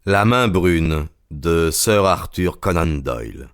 La main brune de Sir Arthur Conan Doyle.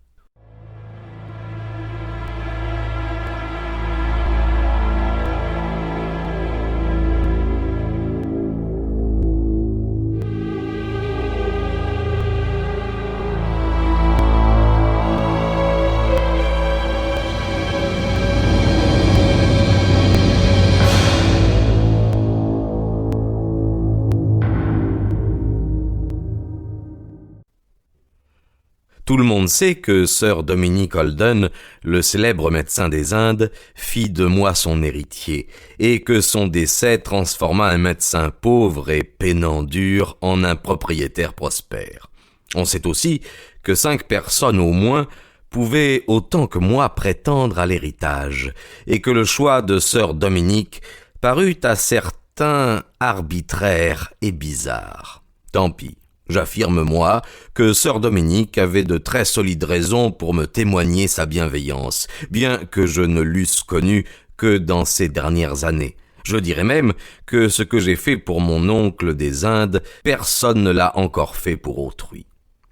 Tout le monde sait que Sir Dominick Holden, le célèbre médecin des Indes, fit de moi son héritier, et que son décès transforma un médecin pauvre et peinant dur en un propriétaire prospère. On sait aussi que 5 personnes au moins pouvaient autant que moi prétendre à l'héritage, et que le choix de Sir Dominick parut à certains arbitraire et bizarre. Tant pis. J'affirme, moi, que Sir Dominick avait de très solides raisons pour me témoigner sa bienveillance, bien que je ne l'eusse connu que dans ces dernières années. Je dirais même que ce que j'ai fait pour mon oncle des Indes, personne ne l'a encore fait pour autrui.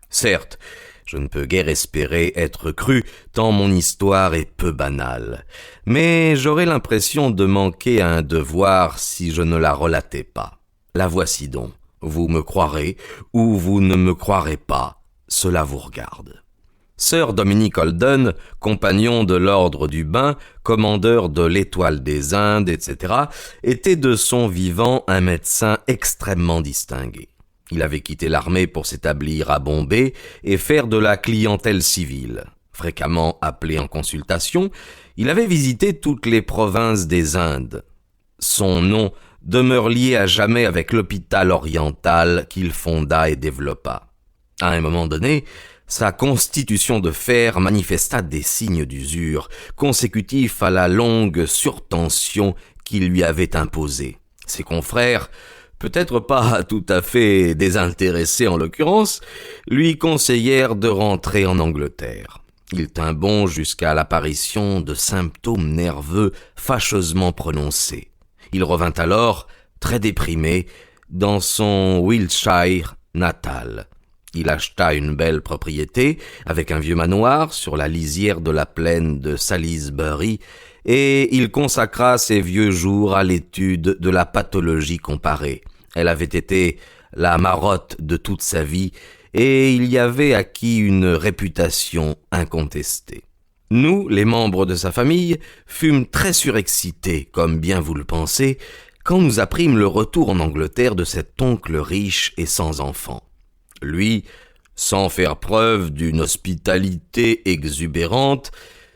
Certes, je ne peux guère espérer être cru, tant mon histoire est peu banale, mais j'aurais l'impression de manquer à un devoir si je ne la relatais pas. La voici donc. Vous me croirez ou vous ne me croirez pas, cela vous regarde. Sir Dominick Holden, compagnon de l'ordre du Bain, commandeur de l'Étoile des Indes, etc., était de son vivant un médecin extrêmement distingué. Il avait quitté l'armée pour s'établir à Bombay et faire de la clientèle civile. Fréquemment appelé en consultation, il avait visité toutes les provinces des Indes. Son nom demeure lié à jamais avec l'hôpital oriental qu'il fonda et développa. À un moment donné, sa constitution de fer manifesta des signes d'usure, consécutifs à la longue surtension qu'il lui avait imposée. Ses confrères, peut-être pas tout à fait désintéressés en l'occurrence, lui conseillèrent de rentrer en Angleterre. Il tint bon jusqu'à l'apparition de symptômes nerveux fâcheusement prononcés. Il revint alors, très déprimé, dans son Wiltshire natal. Il acheta une belle propriété, avec un vieux manoir, sur la lisière de la plaine de Salisbury, et il consacra ses vieux jours à l'étude de la pathologie comparée. Elle avait été la marotte de toute sa vie, et il y avait acquis une réputation incontestée. Nous, les membres de sa famille, fûmes très surexcités, comme bien vous le pensez, quand nous apprîmes le retour en Angleterre de cet oncle riche et sans enfant. Lui, sans faire preuve d'une hospitalité exubérante,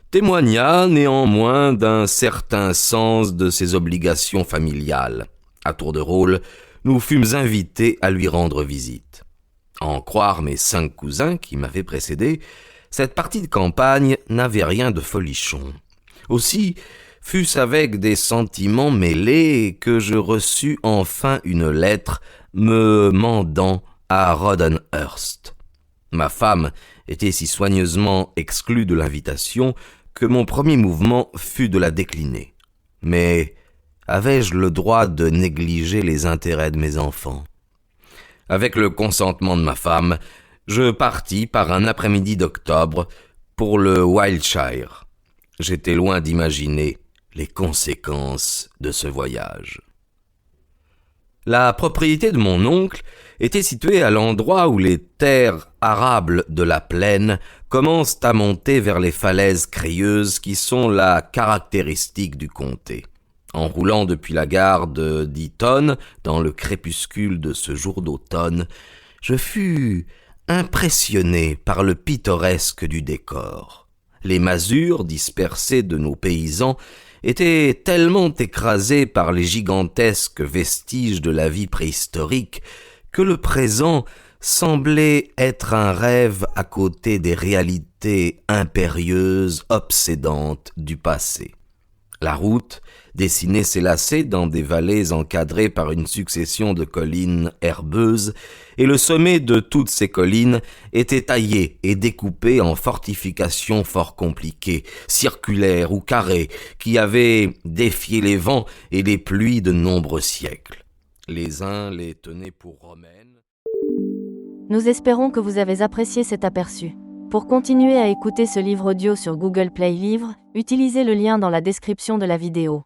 témoigna néanmoins d'un certain sens de ses obligations familiales. À tour de rôle, nous fûmes invités à lui rendre visite. À en croire mes 5 cousins qui m'avaient précédé, cette partie de campagne n'avait rien de folichon. Aussi, fut-ce avec des sentiments mêlés que je reçus enfin une lettre me mandant à Rothenhurst. Ma femme était si soigneusement exclue de l'invitation que mon premier mouvement fut de la décliner. Mais avais-je le droit de négliger les intérêts de mes enfants? Avec le consentement de ma femme, je partis par un après-midi d'octobre pour le Wiltshire. J'étais loin d'imaginer les conséquences de ce voyage. La propriété de mon oncle était située à l'endroit où les terres arables de la plaine commencent à monter vers les falaises crayeuses qui sont la caractéristique du comté. En roulant depuis la gare de d'Eton, dans le crépuscule de ce jour d'automne, je fus impressionné par le pittoresque du décor. Les masures dispersées de nos paysans étaient tellement écrasées par les gigantesques vestiges de la vie préhistorique que le présent semblait être un rêve à côté des réalités impérieuses, obsédantes du passé. La route dessinait ses lacets dans des vallées encadrées par une succession de collines herbeuses, et le sommet de toutes ces collines était taillé et découpé en fortifications fort compliquées, circulaires ou carrées, qui avaient défié les vents et les pluies de nombreux siècles. Les uns les tenaient pour romaines. Nous espérons que vous avez apprécié cet aperçu. Pour continuer à écouter ce livre audio sur Google Play Livres, utilisez le lien dans la description de la vidéo.